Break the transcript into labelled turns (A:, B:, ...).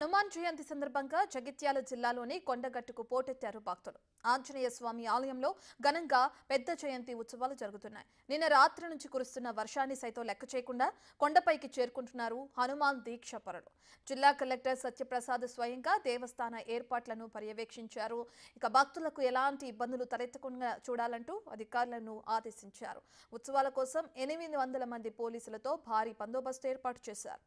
A: హనుమాన్ జయంతి సందర్భంగా జగిత్యాల జిల్లాలోని కొండగట్టుకు పోటెత్తారు భక్తులు. ఆంజనేయ స్వామి ఆలయంలో ఘనంగా పెద్ద జయంతి ఉత్సవాలు జరుగుతున్నాయి. నిన్న రాత్రి నుంచి కురుస్తున్న వర్షాన్ని సైతం లెక్క చేయకుండా కొండపైకి చేరుకుంటున్నారు హనుమాన్ దీక్ష పరులు. జిల్లా కలెక్టర్ సత్యప్రసాద్ స్వయంగా దేవస్థాన ఏర్పాట్లను పర్యవేక్షించారు. ఇక భక్తులకు ఎలాంటి ఇబ్బందులు తలెత్తకుండా చూడాలంటూ అధికారులను ఆదేశించారు. ఉత్సవాల కోసం 800 మంది పోలీసులతో భారీ బందోబస్తు ఏర్పాటు చేశారు.